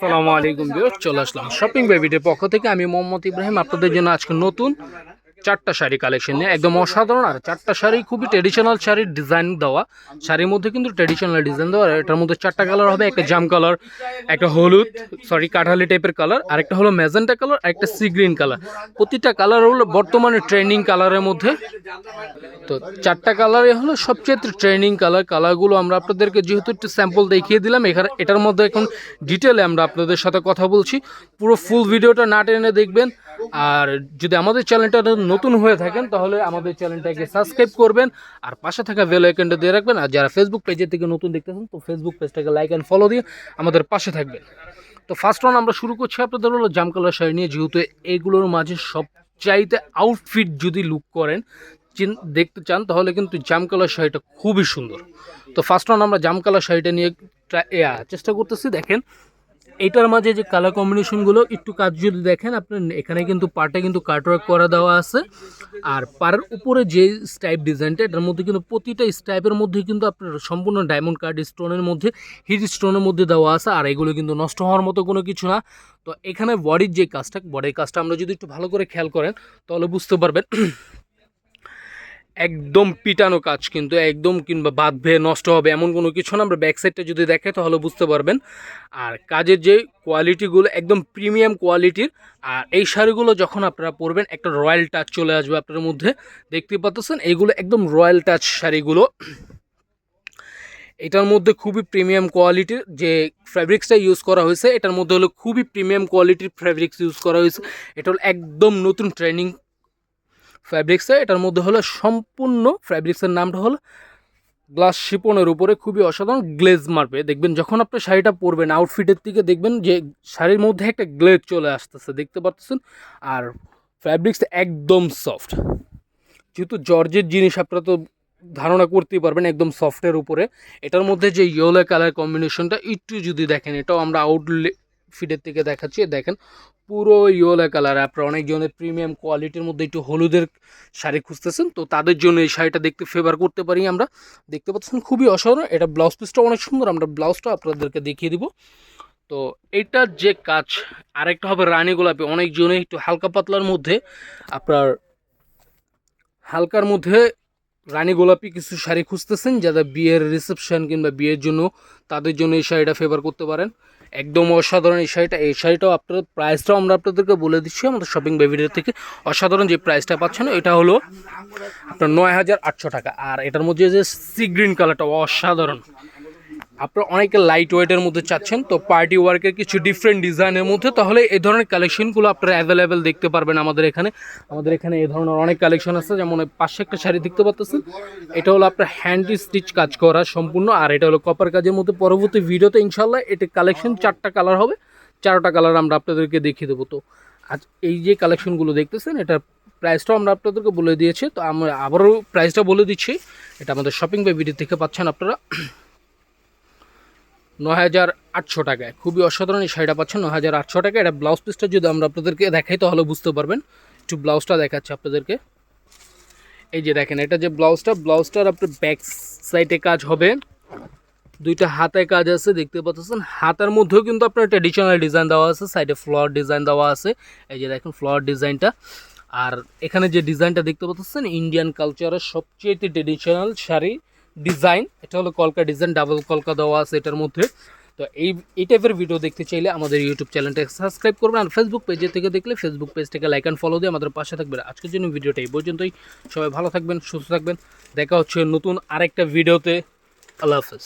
আসসালামু আলাইকুম ভিউয়ার্স, চলে আসলাম শপিং বেবিদের পক্ষ থেকে। আমি মোহাম্মদ ইব্রাহিম আপনাদের জন্য আজকে নতুন চারটা শাড়ি কালেকশন নিয়ে একদম অসাধারণ। আর চারটা শাড়ি খুবই ট্রেডিশনাল শাড়ির ডিজাইন দেওয়া, শাড়ির মধ্যে কিন্তু ট্রেডিশনাল ডিজাইন দেওয়া। এটার মধ্যে চারটা কালার হবে, একটা জাম কালার, একটা হলুদ কাঠালি টাইপের কালার, আরেকটা হলো ম্যাজেন্টা কালার, আরেকটা সি গ্রিন কালার। প্রতিটা কালার হলো বর্তমানে ট্রেন্ডিং কালারের মধ্যে। তো চারটা কালারই হলো সবচেয়ে ট্রেন্ডিং কালারগুলো আমরা আপনাদেরকে যেহেতু একটু স্যাম্পল দেখিয়ে দিলাম, এটার মধ্যে এখন ডিটেলে আমরা আপনাদের সাথে কথা বলছি। পুরো ফুল ভিডিওটা না টেনে দেখবেন। আর যদি আমাদের চ্যানেলটা নতুন হয়ে থাকেন তাহলে আমাদের চ্যানেলটাকে সাবস্ক্রাইব করবেন আর পাশে থাকা বেল আইকনটা দিয়ে রাখবেন। আর যারা ফেসবুক পেজের থেকে নতুন দেখতেছেন তো ফেসবুক পেজটাকে লাইক অ্যান্ড ফলো দিয়ে আমাদের পাশে থাকবেন। তো ফার্স্ট ওয়ান আমরা শুরু করছি আপনাদের হলো জাম কালার শাড়ি নিয়ে। যেহেতু এইগুলোর মাঝে সবচাইতে আউটফিট যদি লুক করেন দেখতে চান তাহলে কিন্তু জাম কালার শাড়িটা খুবই সুন্দর। তো ফার্স্ট ওয়ান আমরা জাম কালার শাড়িটা নিয়ে চেষ্টা করতেছি। দেখেন এইটার মাঝে যে কালার কম্বিনেশনগুলো একটু কাজ যদি দেখেন আপনার, এখানে কিন্তু পার্টে কিন্তু কাটওয়ার্ক করা দেওয়া আছে। আর পাড়ের উপরে যে স্টাইপ ডিজাইনটা, এটার মধ্যে কিন্তু প্রতিটা স্টাইপের মধ্যে কিন্তু আপনার সম্পূর্ণ ডায়মন্ড কার্ড স্টোনের মধ্যে, হিট স্টোনের মধ্যে দেওয়া আছে। আর এগুলো কিন্তু নষ্ট হওয়ার মতো কোনো কিছু না। তো এখানে বডির কাজটা আমরা যদি একটু ভালো করে খেয়াল করেন তাহলে বুঝতে পারবেন একদম পিটানো কাজ, কিন্তু একদম কিংবা বাঁধবে নষ্ট হবে এমন কোনো কিছু না। আমরা ব্যাক সাইডটা যদি দেখাই তাহলে বুঝতে পারবেন। আর কাজের যে কোয়ালিটিগুলো একদম প্রিমিয়াম কোয়ালিটির। আর এই শাড়িগুলো যখন আপনারা পরবেন একটা রয়্যাল টাচ চলে আসবে আপনার মধ্যে। দেখতে পাচ্ছেন এইগুলো একদম রয়্যাল টাচ শাড়িগুলো। এটার মধ্যে খুবই প্রিমিয়াম কোয়ালিটির যে ফ্যাব্রিক্সটা ইউজ করা হয়েছে, এটার মধ্যে হলো খুবই প্রিমিয়াম কোয়ালিটির ফ্যাব্রিক্স ইউজ করা হয়েছে। এটা হলো একদম নতুন ট্রেনিং ফ্যাব্রিক্সে। এটার মধ্যে হলো সম্পূর্ণ ফ্যাব্রিক্সের নামটা হলো গ্লাস শিপনের উপরে খুবই অসাধারণ গ্লেজ মারবে। দেখবেন যখন আপনি শাড়িটা পরবেন আউটফিটের দিকে দেখবেন যে শাড়ির মধ্যে একটা গ্লেজ চলে আসতেছে, দেখতে পাচ্ছেন। আর ফ্যাব্রিক্স একদম সফট, যেহেতু জর্জের জিনিস আপনারা তো ধারণা করতেই পারবেন একদম সফটের উপরে। এটার মধ্যে যে ইয়েলো কালার কম্বিনেশনটা একটু যদি দেখেন, এটাও আমরা ফিডের থেকে দেখাচ্ছি। দেখেন পুরো ইয়েলো কালার। আপনারা অনেকজনের প্রিমিয়াম কোয়ালিটির মধ্যে একটু হলুদের শাড়ি খুঁজতেছেন, তো তাদের জন্য এই শাড়িটা দেখতে ফেভার করতে পারি আমরা। দেখতে পাচ্ছেন খুবই অসাধারণ। এটা ব্লাউজ পিসটা অনেক সুন্দর, আমরা ব্লাউজটা আপনাদেরকে দেখিয়ে দিব। তো এইটার যে কাজ, আরেকটা হবে রানী গোলাপি। অনেকজনে একটু হালকা পাতলার মধ্যে আপনার হালকার মধ্যে রানী গোলাপি কিছু শাড়ি খুঁজতেছেন, যারা বিয়ের রিসেপশন কিংবা বিয়ের জন্য, তাদের জন্য এই শাড়িটা ফেভার করতে পারেন। একদম অসাধারণ এই শাড়িটাও আপনার প্রাইসটাও আমরা আপনাদেরকে বলে দিচ্ছি আমাদের শপিং বেবিদের থেকে। অসাধারণ যে প্রাইসটা পাচ্ছেন এটা হলো আপনার ৯,৮০০ টাকা। আর এটার মধ্যে যে সি গ্রিন কালারটা অসাধারণ। আপনারা অনেকে লাইট ওয়েটের মধ্যে চাচ্ছেন, তো পার্টি ওয়ার্কের কিছু ডিফারেন্ট ডিজাইনের মধ্যে, তাহলে এই ধরনের কালেকশনগুলো আপনারা অ্যাভেলেবেল দেখতে পারবেন আমাদের এখানে এই ধরনের অনেক কালেকশন আছে। যেমন পাশে একটা শাড়ি দেখতে পাচ্ছেন, এটা হলো আপনার হ্যান্ড স্টিচ কাজ করা সম্পূর্ণ। আর এটা হলো কপার কাজের মধ্যে। পরবর্তী ভিডিওতে ইনশাল্লাহ এটা কালেকশন চারটা কালার হবে, চারটা কালার আমরা আপনাদেরকে দেখিয়ে দেবো। তো আজ এই যে কালেকশনগুলো দেখতেছেন এটার প্রাইসটাও আমরা আপনাদেরকে বলে দিয়েছি। তো আমরা আবারও প্রাইসটা বলে দিচ্ছি। এটা আমাদের শপিং বেবিডি থেকে পাচ্ছেন আপনারা ৯,৮০০ টাকায়। খুবই অসাধারণ এই শাড়িটা পাচ্ছেন ৯,৮০০ টাকা। এটা ব্লাউজ পিসটা যদি আমরা আপনাদেরকে দেখাই তাহলে বুঝতে পারবেন। একটু ব্লাউজটা দেখাচ্ছি আপনাদেরকে। এই যে দেখেন এটা যে ব্লাউজটার আপনার ব্যাক সাইডে কাজ হবে, দুইটা হাতায় কাজ আছে দেখতে পাচ্ছেন। হাতার মধ্যেও কিন্তু আপনার ট্র্যাডিশনাল ডিজাইন দেওয়া আছে, সাইডে ফ্লাওয়ার ডিজাইন দেওয়া আছে। এই যে দেখেন ফ্লাওয়ার ডিজাইনটা। আর এখানে যে ডিজাইনটা দেখতে পাচ্ছেন ইন্ডিয়ান কালচারের সবচেয়ে ট্র্যাডিশনাল শাড়ি ডিজাইন। এটা হলো কলকা ডিজাইন, ডাবল কলকা দেওয়া আছে এটার মধ্যে। তো এই টাইপের ভিডিও দেখতে চাইলে আমাদের ইউটিউব চ্যানেলটাকে সাবস্ক্রাইব করবেন। আর ফেসবুক পেজে থেকে দেখলে ফেসবুক পেজটাকে লাইক অ্যান্ড ফলো দিয়ে আমাদের পাশে থাকবেন। আজকের জন্য ভিডিওটা এই পর্যন্তই। সবাই ভালো থাকবেন, সুস্থ থাকবেন। দেখা হচ্ছে নতুন আরেকটা ভিডিওতে। আল্লাহ হাফেজ।